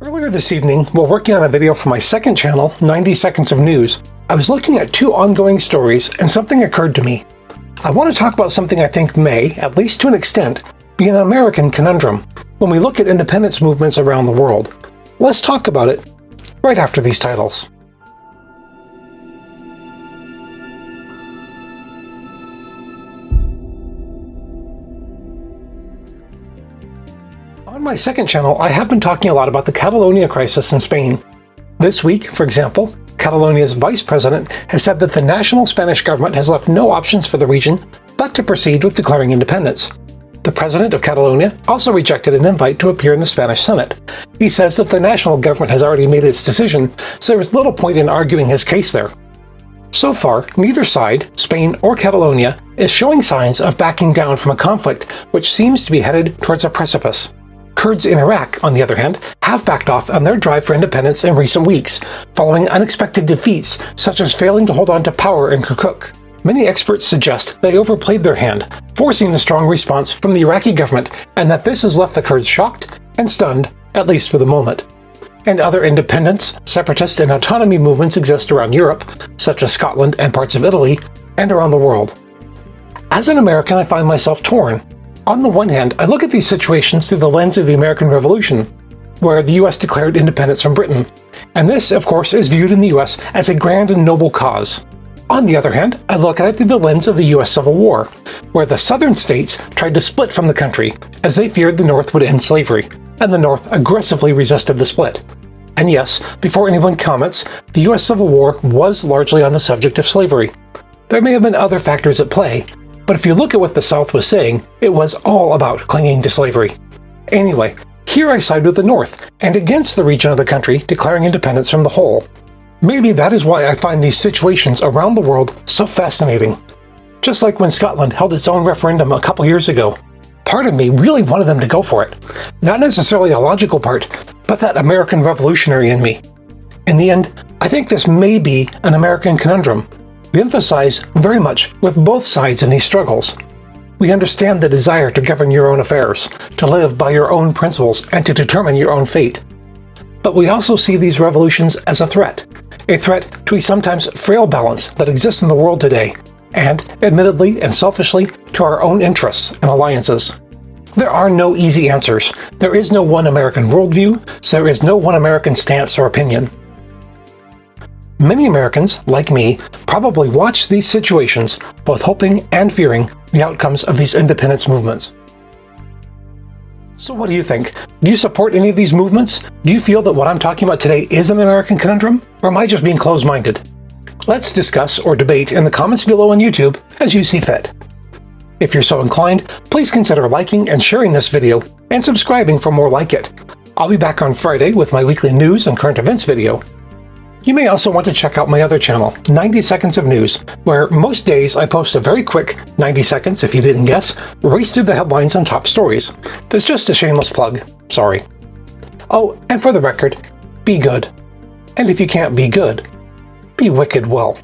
Earlier this evening, while working on a video for my second channel, 90 Seconds of News, I was looking at two ongoing stories and something occurred to me. I want to talk about something I think may, at least to an extent, be an American conundrum when we look at independence movements around the world. Let's talk about it right after these titles. On my second channel, I have been talking a lot about the Catalonia crisis in Spain. This week, for example, Catalonia's vice president has said that the national Spanish government has left no options for the region but to proceed with declaring independence. The president of Catalonia also rejected an invite to appear in the Spanish Senate. He says that the national government has already made its decision, so there is little point in arguing his case there. So far, neither side, Spain or Catalonia, is showing signs of backing down from a conflict which seems to be headed towards a precipice. Kurds in Iraq, on the other hand, have backed off on their drive for independence in recent weeks, following unexpected defeats such as failing to hold on to power in Kirkuk. Many experts suggest they overplayed their hand, forcing the strong response from the Iraqi government, and that this has left the Kurds shocked and stunned, at least for the moment. And other independence, separatist, and autonomy movements exist around Europe, such as Scotland and parts of Italy, and around the world. As an American, I find myself torn. On the one hand, I look at these situations through the lens of the American Revolution, where the US declared independence from Britain, and this, of course, is viewed in the US as a grand and noble cause. On the other hand, I look at it through the lens of the US Civil War, where the southern states tried to split from the country as they feared the North would end slavery, and the North aggressively resisted the split. And yes, before anyone comments, the US Civil War was largely on the subject of slavery. There may have been other factors at play, but if you look at what the South was saying, it was all about clinging to slavery. Anyway, here I side with the North, and against the region of the country declaring independence from the whole. Maybe that is why I find these situations around the world so fascinating. Just like when Scotland held its own referendum a couple years ago. Part of me really wanted them to go for it. Not necessarily a logical part, but that American revolutionary in me. In the end, I think this may be an American conundrum. We emphasize very much with both sides in these struggles. We understand the desire to govern your own affairs, to live by your own principles, and to determine your own fate. But we also see these revolutions as a threat to a sometimes frail balance that exists in the world today, and, admittedly and selfishly, to our own interests and alliances. There are no easy answers. There is no one American worldview, so there is no one American stance or opinion. Many Americans, like me, probably watch these situations, both hoping and fearing the outcomes of these independence movements. So what do you think? Do you support any of these movements? Do you feel that what I'm talking about today is an American conundrum? Or am I just being closed-minded? Let's discuss or debate in the comments below on YouTube as you see fit. If you're so inclined, please consider liking and sharing this video and subscribing for more like it. I'll be back on Friday with my weekly news and current events video. You may also want to check out my other channel, 90 Seconds of News, where most days I post a very quick 90 seconds, if you didn't guess, race through the headlines and top stories. That's just a shameless plug. Sorry. Oh, and for the record, be good. And if you can't be good, be wicked well.